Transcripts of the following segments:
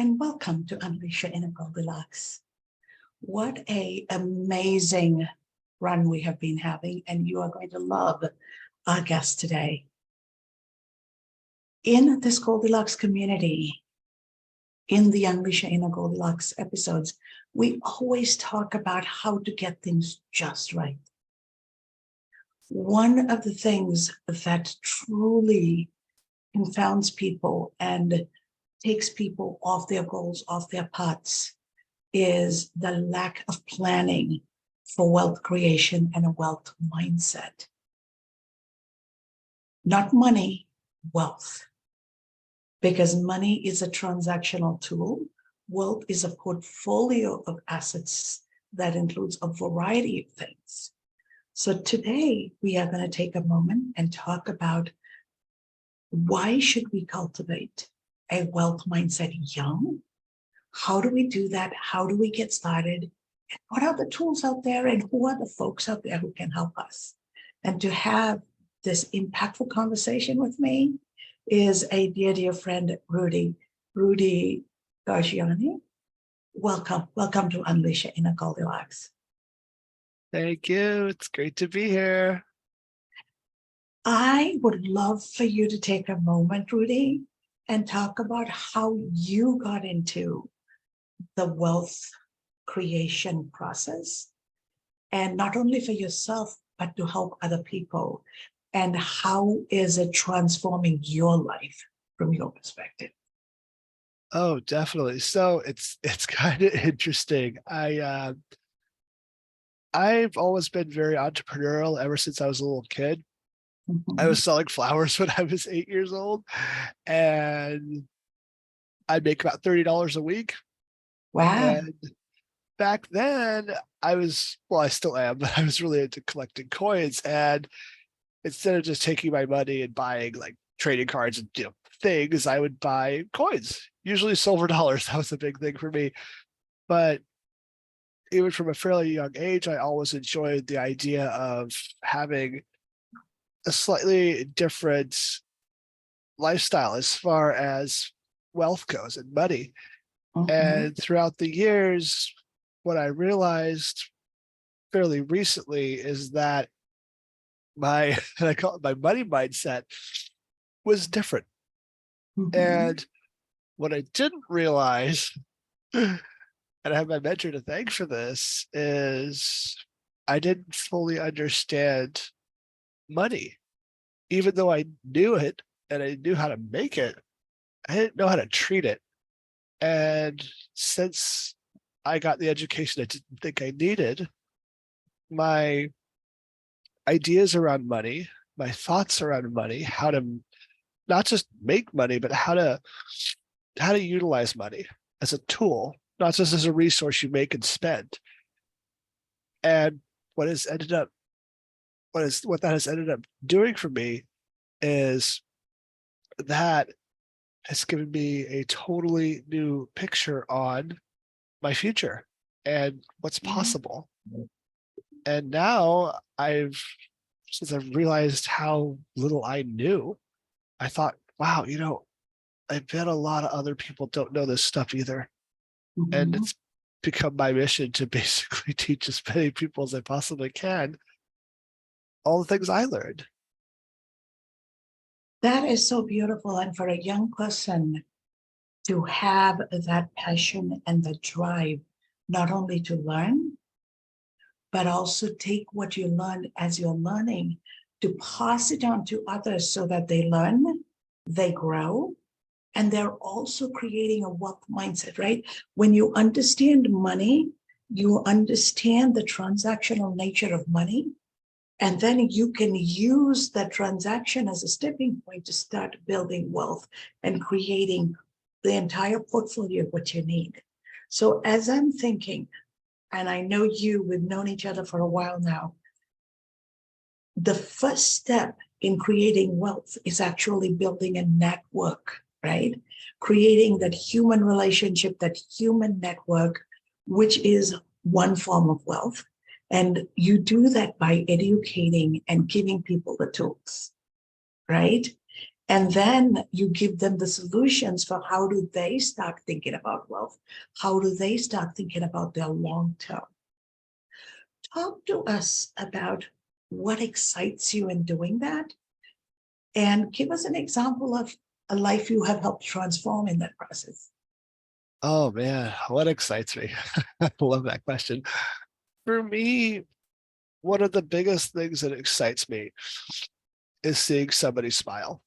and welcome to Unleash Your Inner Goldilocks. What an amazing run we have been having, and you are going to love our guest today. In this Goldilocks community, in the Unleash Your Inner Goldilocks episodes, we always talk about how to get things just right. One of the things that truly confounds people and takes people off their goals, off their paths, is the lack of planning for wealth creation and a wealth mindset. Not money, wealth. Because money is a transactional tool. Wealth is a portfolio of assets that includes a variety of things. So today we are going to take a moment and talk about why should we cultivate a wealth mindset young? How do we do that? How do we get started? And what are the tools out there, and who are the folks out there who can help us? And to have this impactful conversation with me is a dear, dear friend, Rudy Gargioni. Welcome to Unleash Your Inner Goldilocks. Thank you. It's great to be here. I would love for you to take a moment, Rudy, and talk about how you got into the wealth creation process, and not only for yourself, but to help other people. And how is it transforming your life from your perspective? Oh, definitely. So it's kind of interesting. I've always been very entrepreneurial ever since I was a little kid. I was selling flowers when I was 8 years old, and I'd make about $30 a week. Wow. And back then I still am, but I was really into collecting coins. And instead of just taking my money and buying like trading cards and things, I would buy coins, usually silver dollars. That was a big thing for me. But even from a fairly young age, I always enjoyed the idea of having a slightly different lifestyle as far as wealth goes and money. And throughout the years, what I realized fairly recently is that my money mindset was different. And what I didn't realize, and I have my mentor to thank for this, is I didn't fully understand money. Even though I knew it and I knew how to make it, I didn't know how to treat it. And since I got the education I didn't think I needed, my ideas around money, my thoughts around money, how to not just make money, but how to utilize money as a tool, not just as a resource you make and spend. And what that has ended up doing for me is that has given me a totally new picture on my future and what's possible. And now since I've realized how little I knew, I thought, wow, I bet a lot of other people don't know this stuff either. And it's become my mission to basically teach as many people as I possibly can all the things I learned. That is so beautiful. And for a young person to have that passion and the drive, not only to learn, but also take what you learn as you're learning to pass it on to others so that they learn, they grow, and they're also creating a wealth mindset, right? When you understand money, you understand the transactional nature of money, and then you can use that transaction as a stepping point to start building wealth and creating the entire portfolio of what you need. So as I'm thinking, and I know we've known each other for a while now, the first step in creating wealth is actually building a network, right? Creating that human relationship, that human network, which is one form of wealth. And you do that by educating and giving people the tools, right? And then you give them the solutions for how do they start thinking about wealth? How do they start thinking about their long term? Talk to us about what excites you in doing that, and give us an example of a life you have helped transform in that process. Oh man, what excites me? I love that question. For me, one of the biggest things that excites me is seeing somebody smile.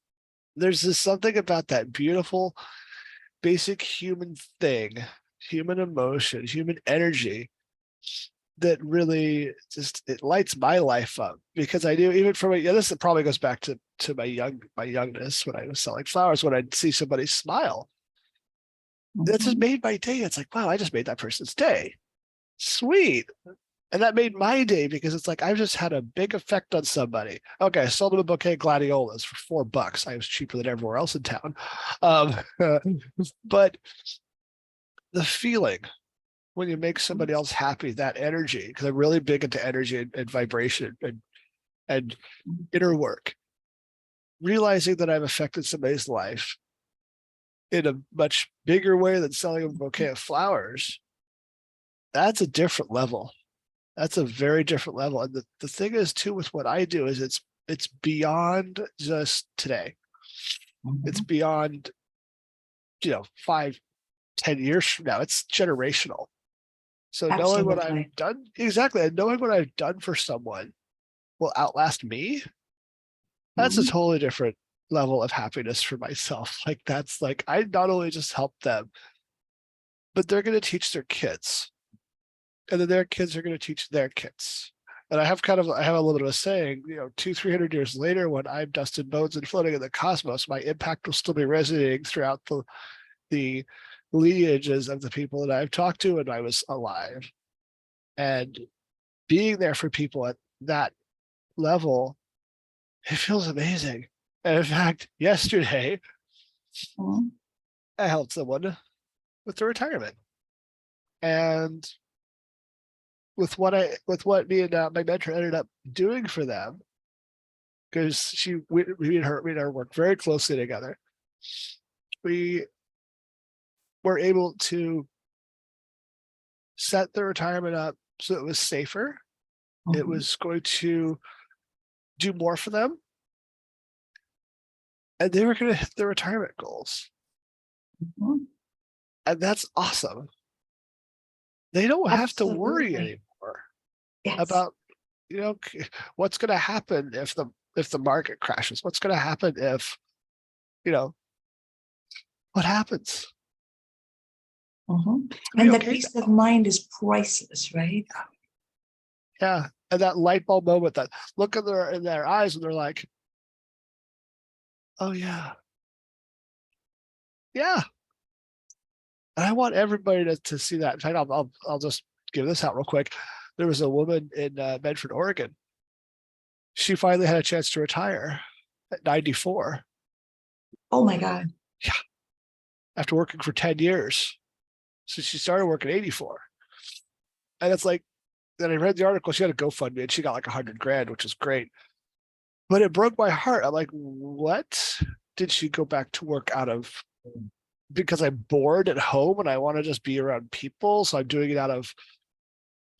There's just something about that beautiful, basic human thing, human emotion, human energy that really just it lights my life up, because I do, even from this probably goes back to my youngness when I was selling flowers. When I'd see somebody smile, that just made my day. It's like, wow, I just made that person's day. Sweet. And that made my day, because it's like I've just had a big effect on somebody. Okay, I sold them a bouquet of gladiolas for $4. I was cheaper than everywhere else in town. But the feeling when you make somebody else happy, that energy, because I'm really big into energy and vibration and inner work, realizing that I've affected somebody's life in a much bigger way than selling a bouquet of flowers, that's a different level. That's a very different level. And the thing is too, with what I do, is it's beyond just today. It's beyond, 5, 10 years from now. It's generational. So knowing what I've done, exactly, and knowing what I've done for someone will outlast me. That's a totally different level of happiness for myself. Like, that's like, I not only just help them, but they're going to teach their kids, and then their kids are going to teach their kids. And I have a little bit of a saying, 200-300 years later, when I'm dust and bones and floating in the cosmos, my impact will still be resonating throughout the lineages of the people that I've talked to when I was alive. And being there for people at that level, it feels amazing. And in fact, yesterday, I helped someone with their retirement. And with what me and my mentor ended up doing for them, because we and her worked very closely together, we were able to set the retirement up so it was safer. It was going to do more for them, and they were going to hit their retirement goals. And that's awesome. They don't have to worry anymore about, what's going to happen if the market crashes. What's going to happen if, what happens? And the peace of mind is priceless, right? Yeah. And that light bulb moment, that look in their eyes, and they're like, oh yeah. Yeah. And I want everybody to see that. In fact, I'll just give this out real quick. There was a woman in Medford, Oregon. She finally had a chance to retire at 94. Oh my God. Yeah. After working for 10 years. So she started working at 84. And it's like, then I read the article, she had a GoFundMe and she got like $100,000, which is great. But it broke my heart. I'm like, what? Did she go back to work out of, because I'm bored at home and I want to just be around people, so I'm doing it out of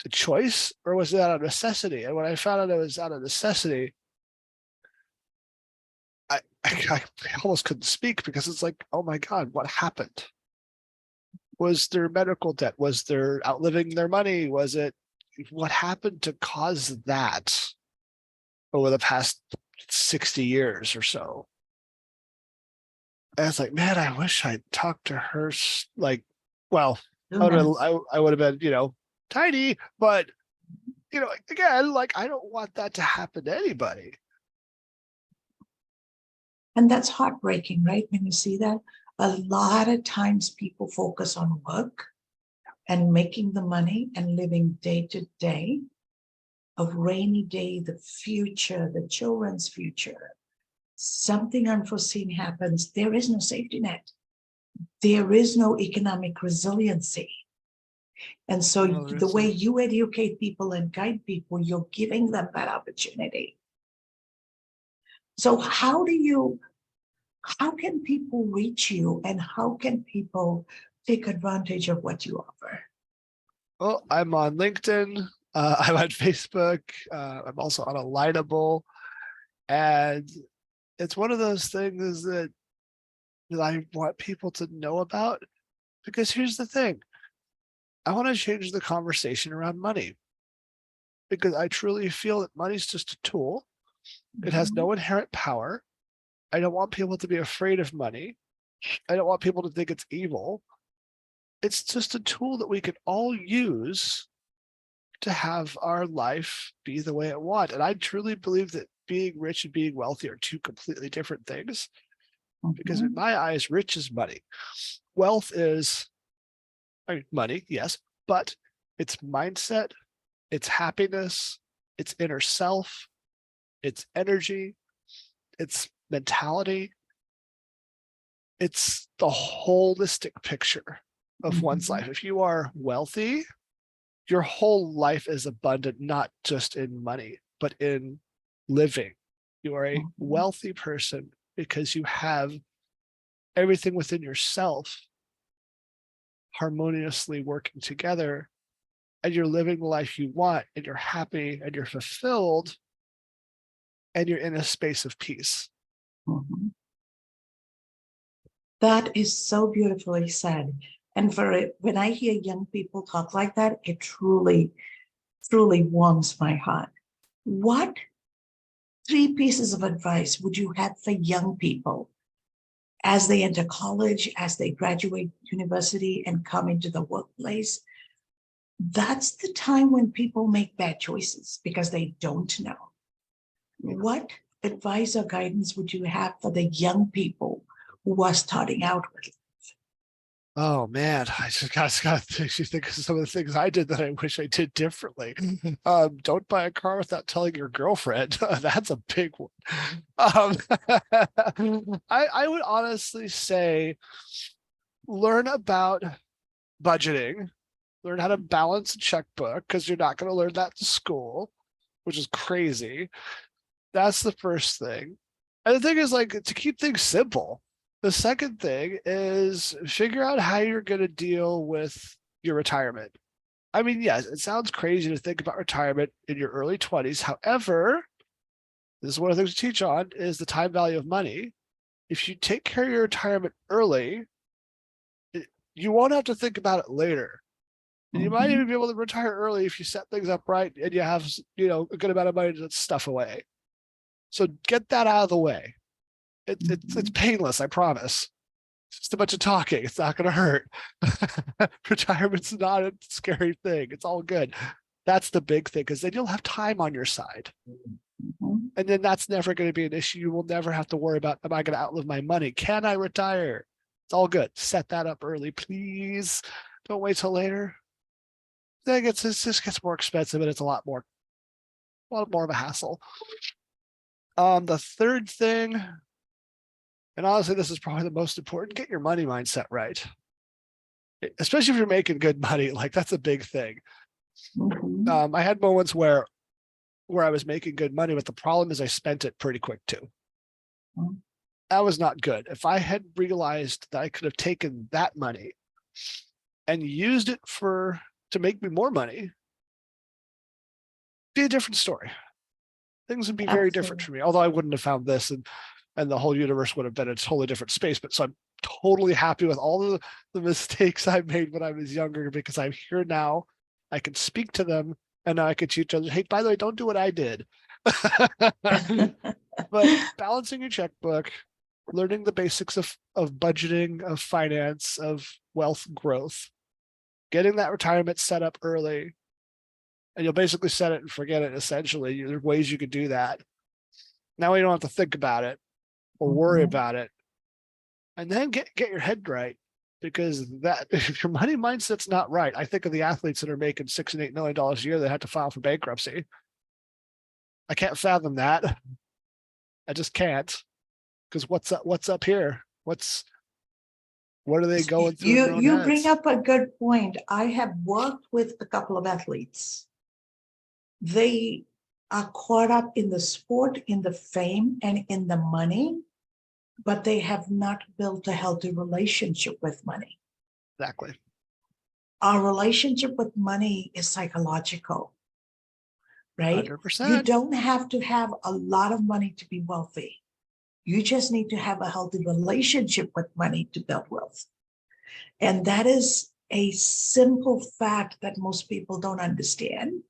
a choice, or was it out of necessity? And when I found out it was out of necessity, I almost couldn't speak, because it's like, oh my God, what happened? Was there medical debt? Was there outliving their money? Was it, what happened to cause that over the past 60 years or so? And it's like, man, I wish I'd talked to her. Like, well, I would have been, tiny, but again, like, I don't want that to happen to anybody. And that's heartbreaking, right? When you see that, a lot of times people focus on work and making the money and living day to day, of rainy day, the future, the children's future. Something unforeseen happens, there is no safety net. There is no economic resiliency. And so the way you educate people and guide people, you're giving them that opportunity. So how do you how can people reach you and how can people take advantage of what you offer? Well, I'm on LinkedIn. I'm on Facebook. I'm also on Alignable. And it's one of those things that I want people to know about, because here's the thing. I want to change the conversation around money, because I truly feel that money's just a tool. It has no inherent power. I don't want people to be afraid of money. I don't want people to think it's evil. It's just a tool that we can all use to have our life be the way it wants. And I truly believe that being rich and being wealthy are two completely different things, because in my eyes, rich is money. Wealth is, I mean, money, yes, but it's mindset, it's happiness, it's inner self, it's energy, it's mentality. It's the holistic picture of one's life. If you are wealthy, your whole life is abundant, not just in money, but in living. You are a wealthy person because you have everything within yourself harmoniously working together, and you're living the life you want, and you're happy, and you're fulfilled, and you're in a space of peace. That is so beautifully said. And when I hear young people talk like that, it truly, truly warms my heart. What 3 pieces of advice would you have for young people as they enter college, as they graduate university and come into the workplace? That's the time when people make bad choices because they don't know. What advice or guidance would you have for the young people who are starting out with? Oh man, I just got to think of some of the things I did that I wish I did differently. Don't buy a car without telling your girlfriend. That's a big one. I would honestly say learn about budgeting, learn how to balance a checkbook, because you're not going to learn that in school, which is crazy. That's the first thing. And the thing is, like, to keep things simple. The second thing is figure out how you're going to deal with your retirement. I mean, yes, it sounds crazy to think about retirement in your early 20s. However, this is one of the things to teach on is the time value of money. If you take care of your retirement early, you won't have to think about it later. And you might even be able to retire early if you set things up right and you have, a good amount of money to stuff away. So get that out of the way. It's painless, I promise. It's just a bunch of talking. It's not going to hurt. Retirement's not a scary thing. It's all good. That's the big thing, because then you'll have time on your side. And then that's never going to be an issue. You will never have to worry about, am I going to outlive my money? Can I retire? It's all good. Set that up early, please. Don't wait till later. Then it just gets more expensive, and it's a lot more of a hassle. The third thing, and honestly, this is probably the most important, get your money mindset right. Especially if you're making good money, like that's a big thing. I had moments where I was making good money, but the problem is I spent it pretty quick too. That was not good. If I had realized that I could have taken that money and used it to make me more money, it'd be a different story. Things would be very different for me. Although I wouldn't have found this, and the whole universe would have been a totally different space. But so I'm totally happy with all the mistakes I made when I was younger, because I'm here now. I can speak to them, and now I can teach others, hey, by the way, don't do what I did. But balancing your checkbook, learning the basics of budgeting, of finance, of wealth growth, getting that retirement set up early, and you'll basically set it and forget it. Essentially, there are ways you could do that. Now you don't have to think about it or worry about it. And then get your head right, because that if your money mindset's not right, I think of the athletes that are making $6 and $8 million a year that have to file for bankruptcy. I can't fathom that. I just can't, because what's up here? What are they going through in their own You heads? bring up a good point. I have worked with a couple of athletes. They are caught up in the sport, in the fame, and in the money but they have not built a healthy relationship with money. Exactly. Our relationship with money is psychological, right? You 100%. don't have to have a lot of money to be wealthy. You just need to have a healthy relationship with money to build wealth. And that is a simple fact that most people don't understand.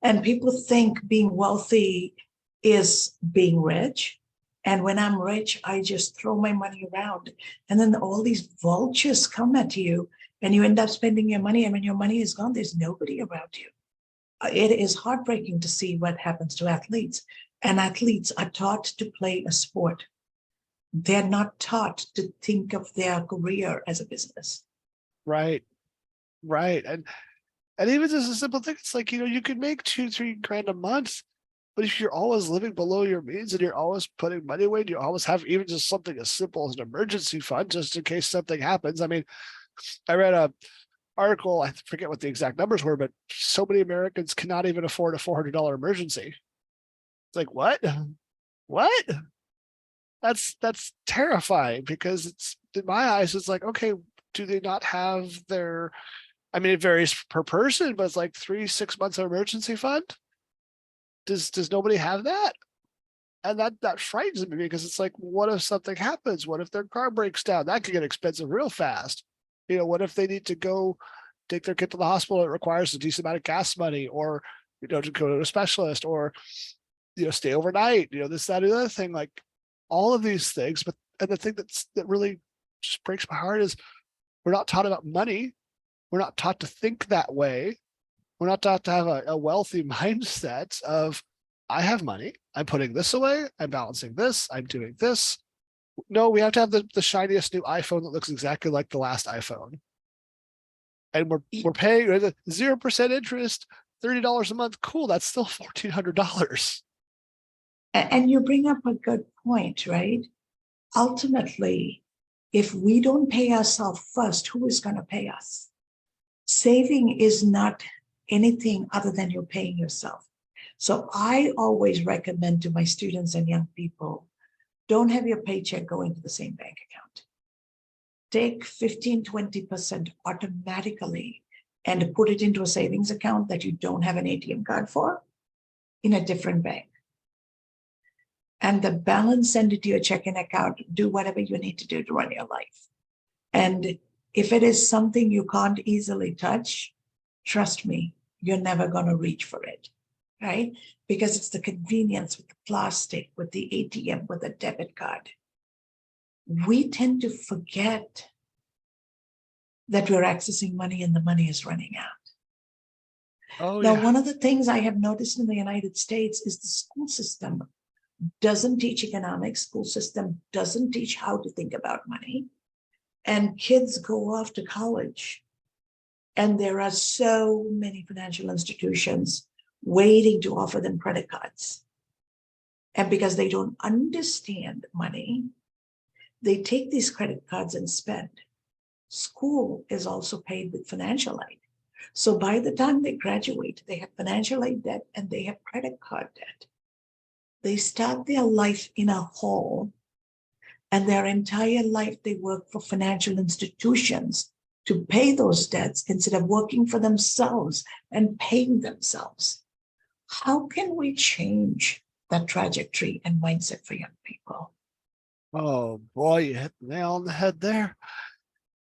And people think being wealthy is being rich. And when I'm rich, I just throw my money around. And then all these vultures come at you and you end up spending your money. And when your money is gone, there's nobody around you. It is heartbreaking to see what happens to athletes. And athletes are taught to play a sport. They're not taught to think of their career as a business. Right. Right. And even just a simple thing, it's like, you could make 2-3 grand a month, but if you're always living below your means and you're always putting money away, and you always have even just something as simple as an emergency fund, just in case something happens. I mean, I read a article, I forget what the exact numbers were, but so many Americans cannot even afford a $400 emergency. It's like, what? What? That's terrifying, because it's, in my eyes, it's like, okay, do they not have their, I mean, it varies per person, but it's like 3-6 months of emergency fund. Does nobody have that? And that frightens me, because it's like, what if something happens? What if their car breaks down? That could get expensive real fast. What if they need to go take their kid to the hospital? It requires a decent amount of gas money, or to go to a specialist, or stay overnight. This, that, and the other thing. Like all of these things, and the thing that really just breaks my heart is we're not taught about money. We're not taught to think that way. We're not taught to have a wealthy mindset of, I have money, I'm putting this away, I'm balancing this, I'm doing this. No, we have to have the shiniest new iPhone that looks exactly like the last iPhone. And we're paying 0% interest, $30 a month. Cool, that's still $1,400. And you bring up a good point, right? Ultimately, if we don't pay ourselves first, who is going to pay us? Saving is not anything other than you're paying yourself. So I always recommend to my students and young people, don't have your paycheck go into the same bank account. Take 15-20% automatically and put it into a savings account that you don't have an ATM card for in a different bank. And the balance, send it to your checking account, do whatever you need to do to run your life. And if it is something you can't easily touch, trust me, you're never going to reach for it, right? Because it's the convenience with the plastic, with the ATM, with the debit card. We tend to forget that we're accessing money and the money is running out. Oh, Now, yeah. one of the things I have noticed in the United States is the school system doesn't teach economics, school system doesn't teach how to think about money. And kids go off to college. And there are so many financial institutions waiting to offer them credit cards. And because they don't understand money, they take these credit cards and spend. School is also paid with financial aid. So by the time they graduate, they have financial aid debt and they have credit card debt. They start their life in a hole, and their entire life they work for financial institutions to pay those debts instead of working for themselves and paying themselves. How can we change that trajectory and mindset for young people? Oh boy, you hit the nail on the head there.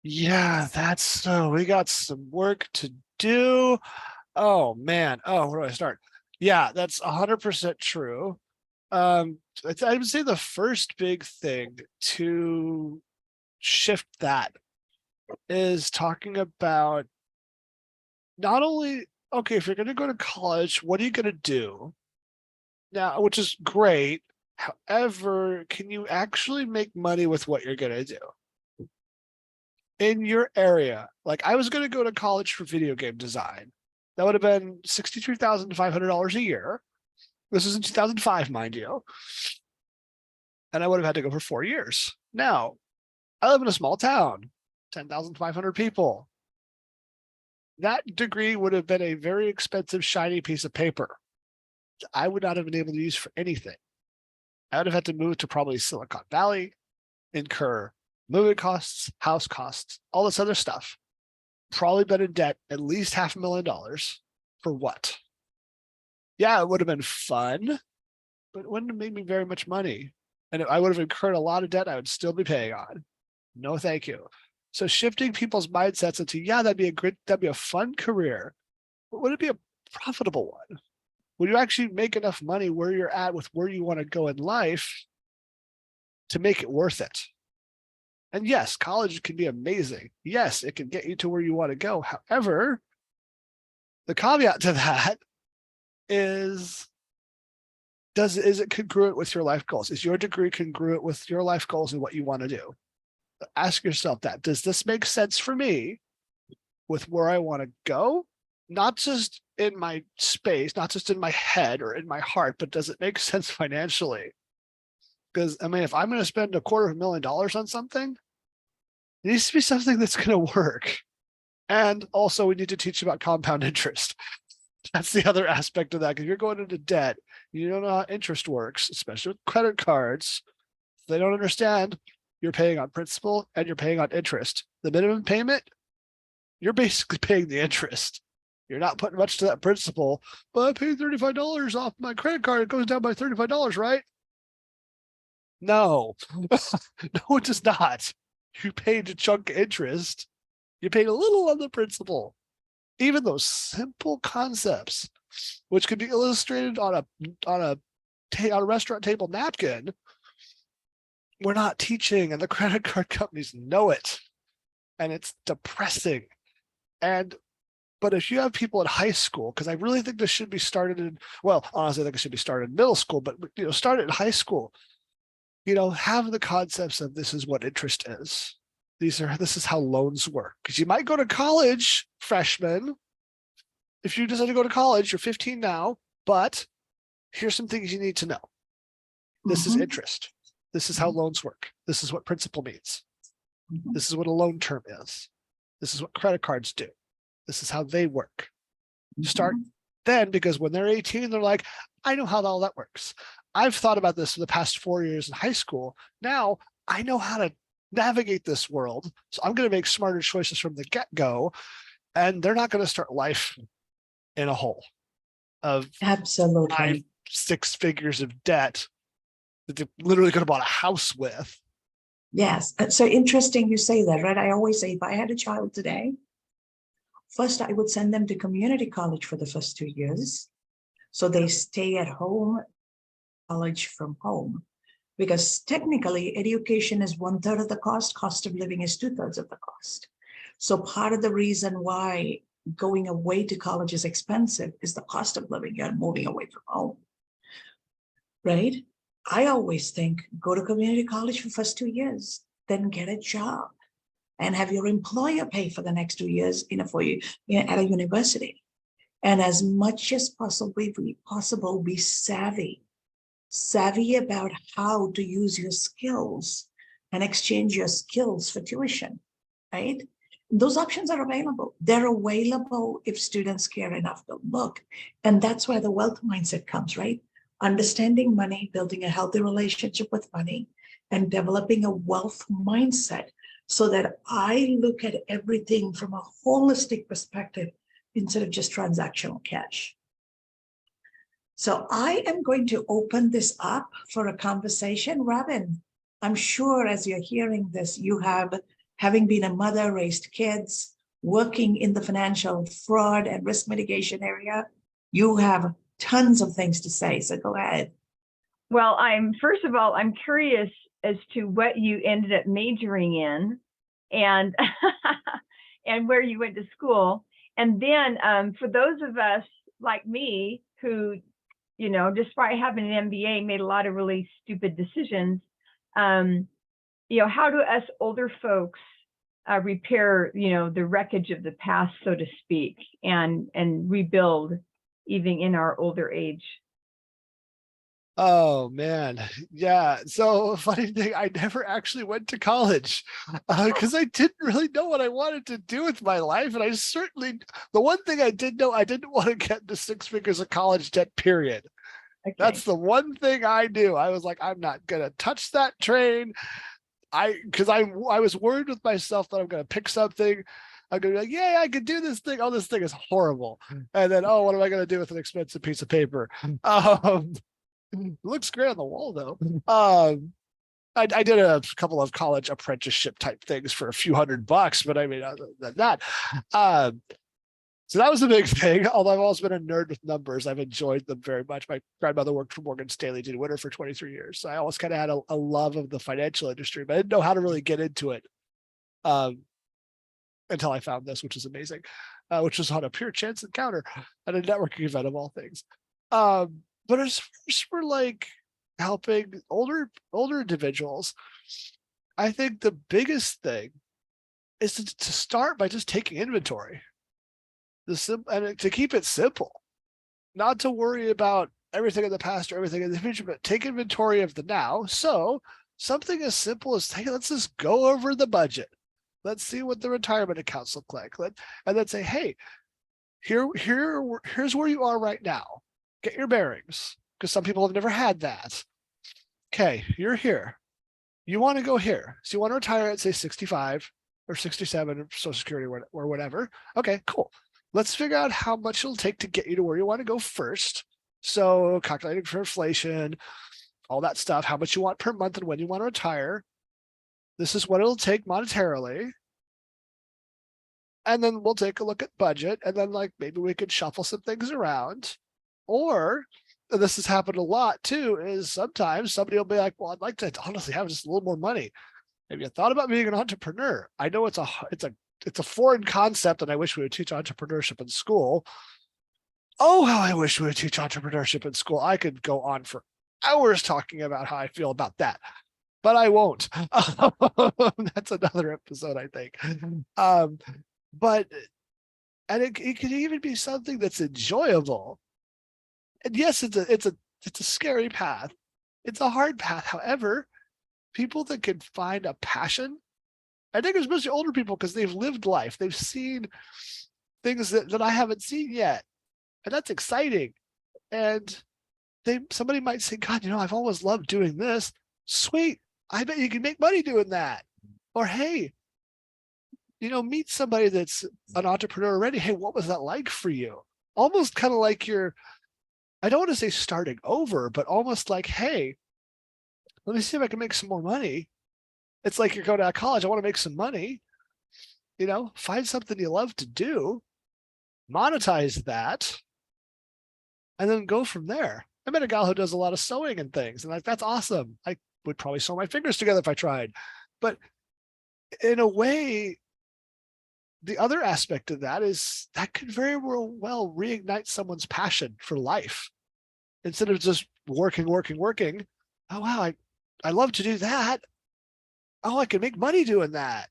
Yeah, that's so we got some work to do. Oh man. Oh, where do I start? Yeah, that's 100% true. I would say the first big thing to shift that is talking about not only, okay, if you're going to go to college, what are you going to do now, which is great. However, can you actually make money with what you're going to do in your area? Like I was going to go to college for video game design. That would have been $63,500 a year. This is in 2005, mind you. And I would have had to go for 4 years. Now, I live in a small town, 10,500 people. That degree would have been a very expensive, shiny piece of paper. I would not have been able to use for anything. I would have had to move to probably Silicon Valley. incur moving costs, house costs, all this other stuff. Probably been in debt at least $500,000 for what? Yeah, it would have been fun, but it wouldn't have made me very much money. And I would have incurred a lot of debt I would still be paying on. No, thank you. So shifting people's mindsets into, yeah, that'd be a fun career, but would it be a profitable one? Would you actually make enough money where you're at with where you want to go in life to make it worth it? And yes, college can be amazing. Yes, it can get you to where you want to go. However, the caveat to that is it congruent with your life goals? Is your degree congruent with your life goals and what you want to do? Ask yourself that. Does this make sense for me with where I want to go? Not just in my space, not just in my head or in my heart, but does it make sense financially? Because I mean, if I'm going to spend $250,000 on something, it needs to be something that's going to work. And also we need to teach about compound interest. That's the other aspect of that. Because you're going into debt, you don't know how interest works, especially with credit cards. If they don't understand, you're paying on principal and you're paying on interest. The minimum payment, you're basically paying the interest. You're not putting much to that principal, but I paid $35 off my credit card. It goes down by $35, right? No, no, it does not. You paid a chunk of interest. You paid a little on the principal. Even those simple concepts, which could be illustrated on a restaurant table napkin, we're not teaching, and the credit card companies know it, and it's depressing. But if you have people in high school, because I really think this should be started in, well, honestly, I think it should be started in middle school, but start it in high school. Have the concepts of this is what interest is. This is how loans work. Because you might go to college, freshman. If you decide to go to college, you're 15 now, but here's some things you need to know. This is interest. This is how loans work. This is what principal means. This is what a loan term is. This is what credit cards do. This is how they work. Start then, because when they're 18, they're like, I know how all that works. I've thought about this for the past 4 years in high school. Now I know how to navigate this world. So I'm going to make smarter choices from the get-go. And they're not going to start life in a hole of Absolutely 5-6 figures of debt that they literally could have bought a house with. Yes. So interesting you say that, right? I always say if I had a child today, first I would send them to community college for the first 2 years. So they stay at home, college from home. Because technically education is 1/3 of the cost of living is 2/3 of the cost. So part of the reason why going away to college is expensive is the cost of living. You're moving away from home, right? I always think go to community college for the first 2 years, then get a job and have your employer pay for the next 2 years for you at a university. And as much as possible, be savvy about how to use your skills and exchange your skills for tuition, right? Those options are available. They're available if students care enough to look. And that's where the wealth mindset comes, right? Understanding money, building a healthy relationship with money, and developing a wealth mindset so that I look at everything from a holistic perspective instead of just transactional cash. So I am going to open this up for a conversation. Robin, I'm sure as you're hearing this, you have, having been a mother, raised kids, working in the financial fraud and risk mitigation area, you have tons of things to say. So go ahead. Well, first of all, I'm curious as to what you ended up majoring in and and where you went to school. And then for those of us like me who, despite having an MBA, made a lot of really stupid decisions, how do us older folks repair, the wreckage of the past, so to speak, and rebuild even in our older age? Oh man, yeah. So funny thing, I never actually went to college because I didn't really know what I wanted to do with my life, and the one thing I did know, I didn't want to get into 6 figures of college debt. Period. Okay. That's the one thing I knew. I was like, I'm not gonna touch that train. I was worried with myself that I'm going to pick something. I'm going to be like, yeah, I can do this thing. Oh, this thing is horrible. And then, oh, what am I going to do with an expensive piece of paper? Looks great on the wall though. I did a couple of college apprenticeship type things for a few $100, but I mean, other than that, so that was a big thing. Although I've always been a nerd with numbers, I've enjoyed them very much. My grandmother worked for Morgan Stanley, did winter for 23 years. So I always kind of had a love of the financial industry, but I didn't know how to really get into it until I found this, which is amazing, which was on a pure chance encounter at a networking event of all things. But as for like helping older individuals, I think the biggest thing is to start by just taking inventory. And to keep it simple, not to worry about everything in the past or everything in the future, but take inventory of the now. So something as simple as, hey, let's just go over the budget. Let's see what the retirement accounts look like. And then say, hey, here's where you are right now. Get your bearings, because some people have never had that. Okay, you're here. You want to go here. So you want to retire at, say, 65 or 67 or Social Security or whatever. Okay, cool. Let's figure out how much it'll take to get you to where you want to go first. So calculating for inflation, all that stuff, how much you want per month and when you want to retire. This is what it'll take monetarily. And then we'll take a look at budget, and then like maybe we could shuffle some things around. Or, and this has happened a lot too, is sometimes somebody will be like, well, I'd like to honestly have just a little more money. Have you thought about being an entrepreneur? I know it's a foreign concept, and I wish we would teach entrepreneurship in school. Oh, how I wish we would teach entrepreneurship in school. I could go on for hours talking about how I feel about that, but I won't. That's another episode, I think. And it could even be something that's enjoyable. And yes, it's a scary path. It's a hard path. However, people that can find a passion, I think especially older people, because they've lived life, they've seen things that I haven't seen yet, and that's exciting. And somebody might say, God, I've always loved doing this. Sweet, I bet you can make money doing that. Or hey, meet somebody that's an entrepreneur already. Hey, what was that like for you? Almost kind of like I don't want to say starting over, but almost like, hey, let me see if I can make some more money. It's like you're going to college. I want to make some money. Find something you love to do, monetize that, and then go from there. I met a gal who does a lot of sewing and things, and that's awesome. I would probably sew my fingers together if I tried. But in a way, the other aspect of that is that could very well reignite someone's passion for life. Instead of just working. Oh, wow, I love to do that. Oh, I can make money doing that.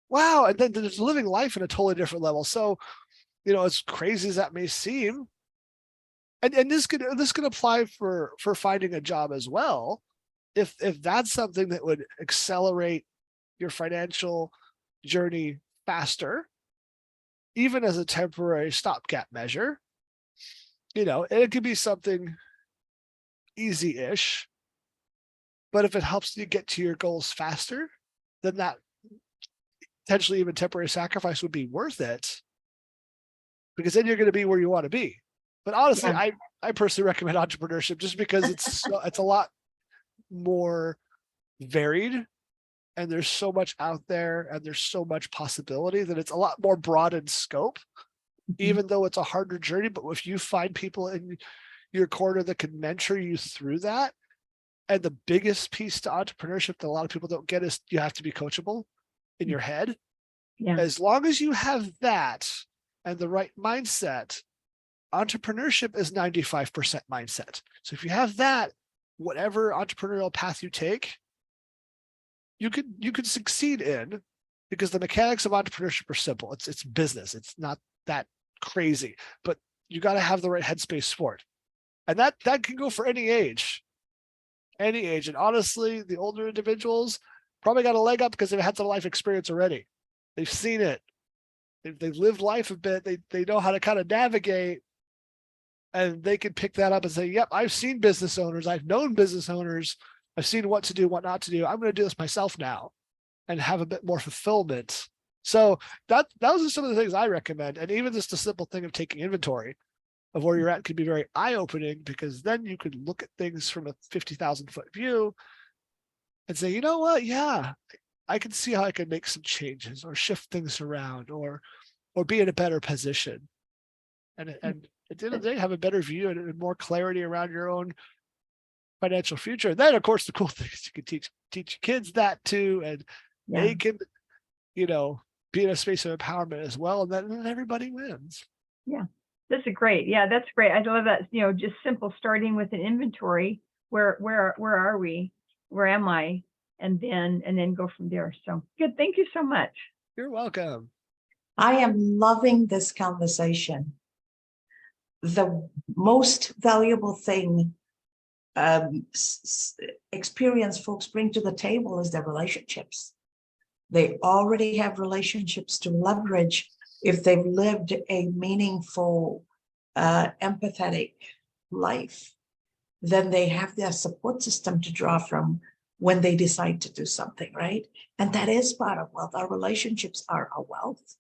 Wow. And then there's living life in a totally different level. So, as crazy as that may seem, and this could apply for finding a job as well. If that's something that would accelerate your financial journey faster, even as a temporary stopgap measure, it could be something easy-ish, but if it helps you get to your goals faster, then that potentially even temporary sacrifice would be worth it, because then you're going to be where you want to be. But honestly, yeah. I personally recommend entrepreneurship just because it's a lot more varied, and there's so much out there, and there's so much possibility that it's a lot more broad in scope, even though it's a harder journey. But if you find people in your corner that can mentor you through that, and the biggest piece to entrepreneurship that a lot of people don't get is you have to be coachable in your head. Yeah. As long as you have that and the right mindset, entrepreneurship is 95% mindset. So if you have that, whatever entrepreneurial path you take, you could succeed in, because the mechanics of entrepreneurship are simple. It's business. It's not that crazy, but you got to have the right headspace for it. And that can go for any age. And honestly, the older individuals probably got a leg up because they've had some life experience already. They've seen it. They've lived life a bit. They know how to kind of navigate, and they can pick that up and say, yep, I've seen business owners. I've known business owners I've seen what to do, what not to do. I'm going to do this myself now and have a bit more fulfillment. So those are some of the things I recommend. And even just the simple thing of taking inventory of where you're at can be very eye-opening, because then you could look at things from a 50,000 foot view and say, you know what? Yeah, I can see how I can make some changes or shift things around or be in a better position. And at the end of the day, have a better view and more clarity around your own financial future. And then, of course, the cool thing is you can teach kids that too, and they can, be in a space of empowerment as well, and then everybody wins. Yeah, that's great. Yeah, that's great. I love that. Just simple, starting with an inventory. Where are we? Where am I? And then go from there. So good. Thank you so much. You're welcome. I am loving this conversation. The most valuable thing experience folks bring to the table is their relationships. They already have relationships to leverage if they've lived a meaningful, empathetic life. Then they have their support system to draw from when they decide to do something, right? And that is part of wealth. Our relationships are our wealth.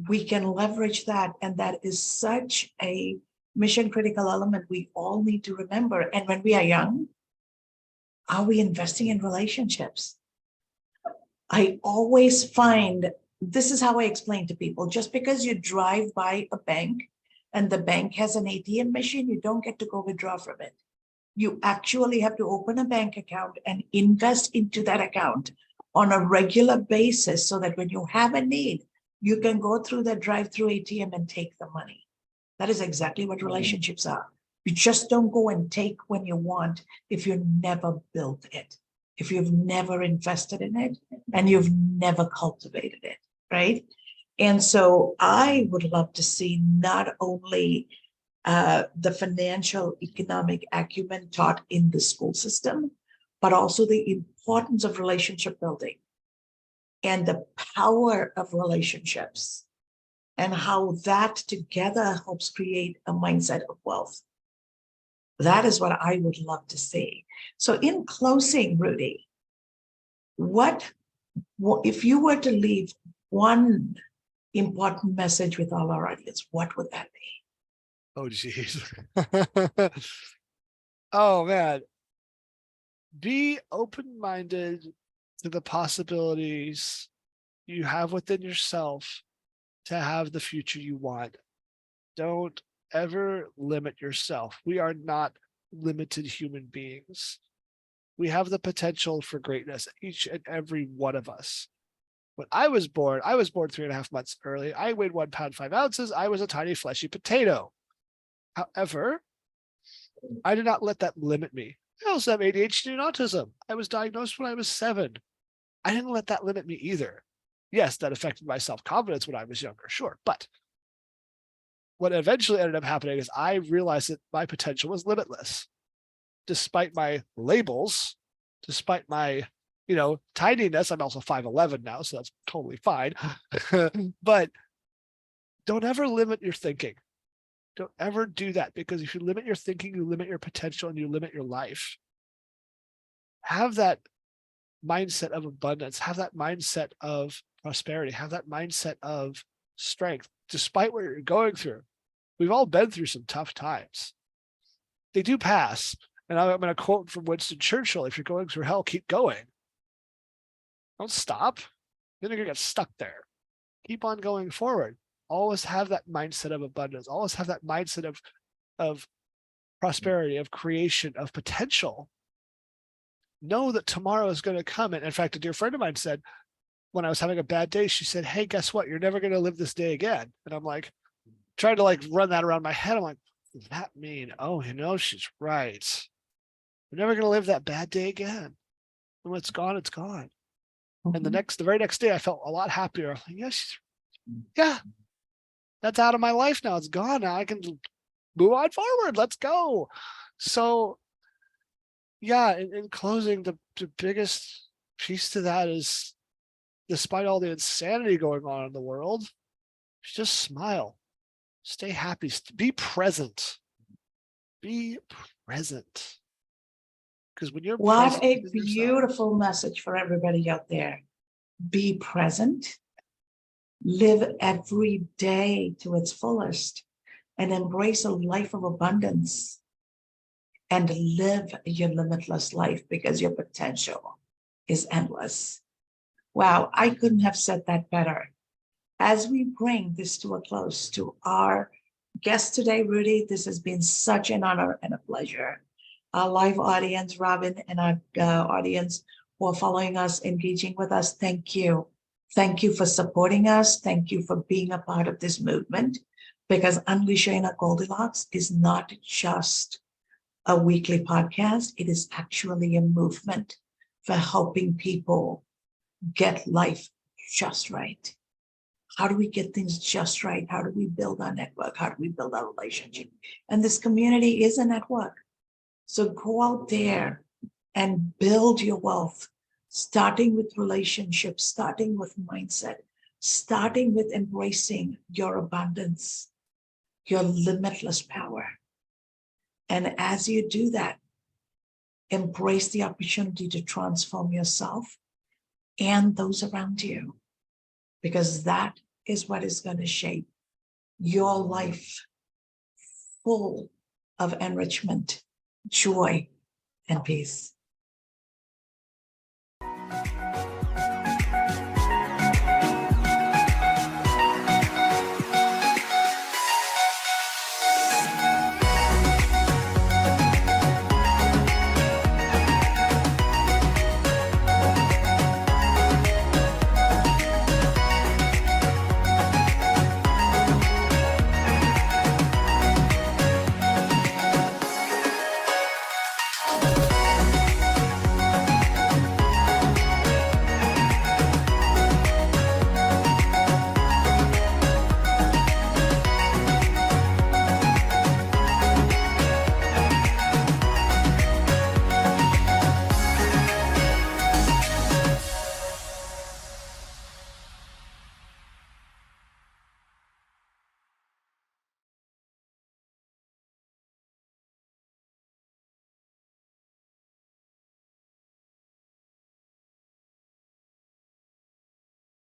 We can leverage that, and that is such a mission critical element we all need to remember. And when we are young, are we investing in relationships? I always find, this is how I explain to people, just because you drive by a bank and the bank has an ATM machine, you don't get to go withdraw from it. You actually have to open a bank account and invest into that account on a regular basis so that when you have a need, you can go through that drive-through ATM and take the money. That is exactly what relationships are. You just don't go and take when you want if you never built it, if you've never invested in it, and you've never cultivated it, right? And so I would love to see not only the financial economic acumen taught in the school system, but also the importance of relationship building and the power of relationships and how that together helps create a mindset of wealth. That is what I would love to see. So in closing, Rudy, what if you were to leave one important message with all our audience, what would that be? Oh, geez. Oh, man. Be open-minded to the possibilities you have within yourself to have the future you want. Don't ever limit yourself. We are not limited human beings. We have the potential for greatness, each and every one of us. When I was born 3.5 months early. I weighed 1 pound, 5 ounces. I was a tiny fleshy potato. However, I did not let that limit me. I also have ADHD and autism. I was diagnosed when I was 7. I didn't let that limit me either. Yes, that affected my self-confidence when I was younger, sure. But what eventually ended up happening is I realized that my potential was limitless. Despite my labels, despite my, tidiness, I'm also 5'11" now, so that's totally fine. But don't ever limit your thinking. Don't ever do that, because if you limit your thinking, you limit your potential and you limit your life. Have that mindset of abundance, have that mindset of prosperity, have that mindset of strength, despite what you're going through. We've all been through some tough times. They do pass. And I'm going to quote from Winston Churchill: if you're going through hell, keep going. Don't stop. You're going to get stuck there. Keep on going forward. Always have that mindset of abundance. Always have that mindset of prosperity, of creation, of potential. Know that tomorrow is going to come. And in fact, a dear friend of mine said, when I was having a bad day, she said, "Hey, guess what? You're never going to live this day again." And I'm like, trying to run that around my head. I'm like, what does that mean? Oh, she's right. We're never going to live that bad day again. And when it's gone, it's gone. Mm-hmm. And the very next day, I felt a lot happier. I'm like, yeah, that's out of my life now. It's gone. Now I can move on forward. Let's go. So, yeah, in closing, the biggest piece to that is, despite all the insanity going on in the world, just smile, stay happy, be present. Be present. Because when you're What present a in yourself, beautiful message for everybody out there. Be present, live every day to its fullest, and embrace a life of abundance and live your limitless life because your potential is endless. Wow, I couldn't have said that better. As we bring this to a close to our guest today, Rudy, this has been such an honor and a pleasure. Our live audience, Robin, and our audience who are following us, engaging with us, thank you. Thank you for supporting us. Thank you for being a part of this movement, because Unleash Your Inner Goldilocks is not just a weekly podcast. It is actually a movement for helping people get life just right. How do we get things just right? How do we build our network? How do we build our relationship? And this community is a network. So go out there and build your wealth, starting with relationships, starting with mindset, starting with embracing your abundance, your limitless power. And as you do that, embrace the opportunity to transform yourself and those around you, because that is what is going to shape your life full of enrichment, joy, and peace.